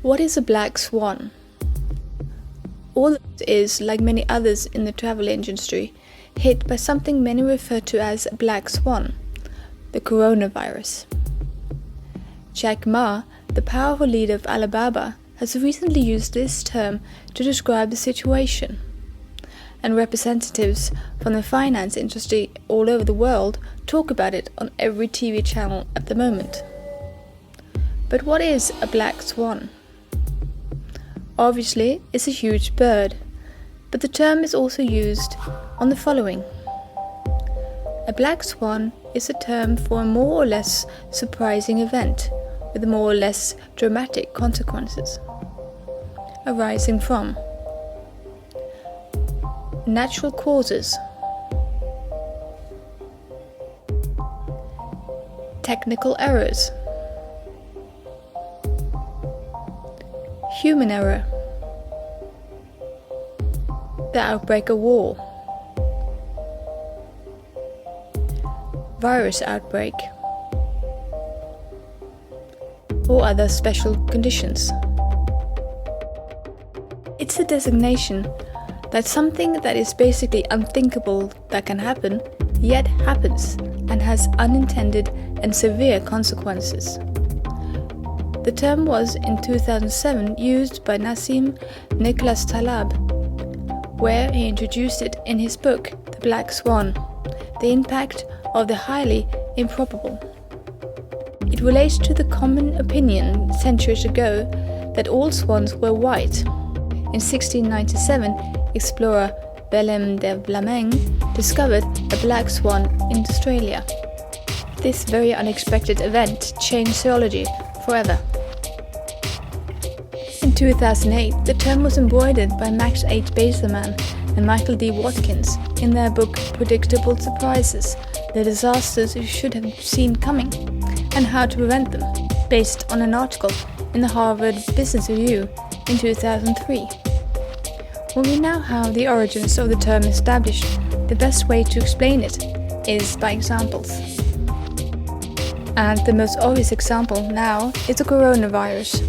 What is a black swan? All is, like many others in the travel industry, hit by something many refer to as a black swan, the coronavirus. Jack Ma, the powerful leader of Alibaba, has recently used this term to describe the situation, and representatives from the finance industry all over the world talk about it on every TV channel at the moment. But what is a black swan? Obviously, it's a huge bird, but the term is also used on the following. A black swan is a term for a more or less surprising event with more or less dramatic consequences arising from natural causes, technical errors, human error, the outbreak of war, virus outbreak, or other special conditions. It's a designation that something that is basically unthinkable that can happen, yet happens and has unintended and severe consequences. The term was in 2007 used by Nassim Nicholas Taleb, where he introduced it in his book The Black Swan, The Impact of the Highly Improbable. It relates to the common opinion centuries ago that all swans were white. In 1697, explorer Willem de Vlaming discovered a black swan in Australia. This very unexpected event changed zoology forever. In 2008, the term was embroidered by Max H. Baserman and Michael D. Watkins in their book Predictable Surprises, the disasters you should have seen coming, and how to prevent them, based on an article in the Harvard Business Review in 2003. When we now have the origins of the term established, the best way to explain it is by examples. And the most obvious example now is the coronavirus.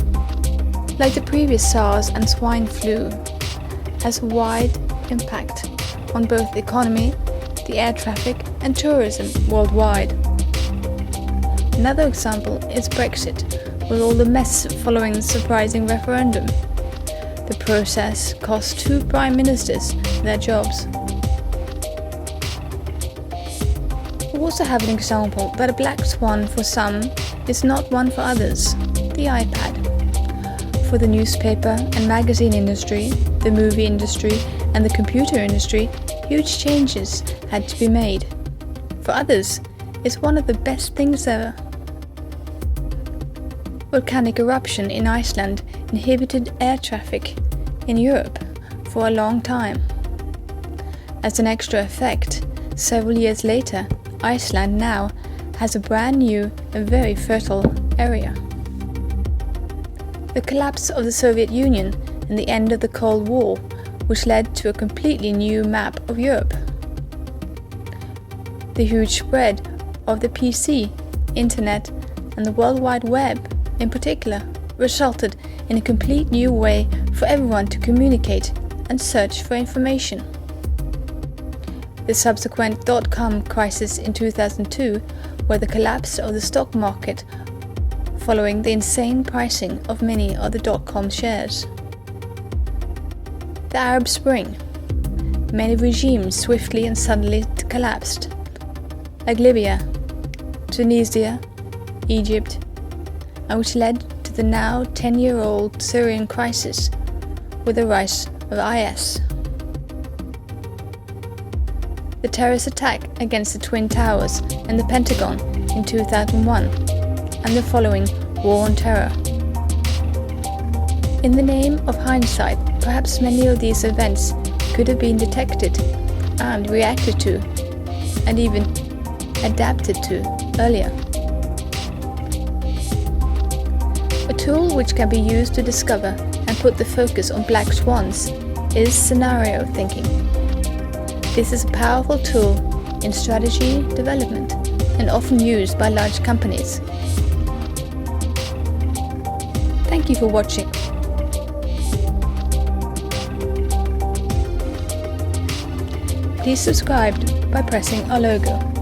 Like the previous SARS and swine flu, has wide impact on both the economy, the air traffic and tourism worldwide. Another example is Brexit, with all the mess following the surprising referendum. The process cost 2 prime ministers their jobs. We also have an example that a black swan for some is not one for others, the iPad. For the newspaper and magazine industry, the movie industry and the computer industry, huge changes had to be made. For others, it's one of the best things ever. Volcanic eruption in Iceland inhibited air traffic in Europe for a long time. As an extra effect, several years later, Iceland now has a brand new and very fertile area. The collapse of the Soviet Union and the end of the Cold War, which led to a completely new map of Europe. The huge spread of the PC, Internet and the World Wide Web in particular resulted in a complete new way for everyone to communicate and search for information. The subsequent dot-com crisis in 2002, where the collapse of the stock market following the insane pricing of many of the dot-com shares. The Arab Spring. Many regimes swiftly and suddenly collapsed, like Libya, Tunisia, Egypt, and which led to the now 10-year-old Syrian crisis with the rise of IS. The terrorist attack against the Twin Towers and the Pentagon in 2001, and the following War on Terror. In the name of hindsight, perhaps many of these events could have been detected and reacted to, and even adapted to earlier. A tool which can be used to discover and put the focus on black swans is scenario thinking. This is a powerful tool in strategy development and often used by large companies. Thank you for watching. Please subscribe by pressing our logo.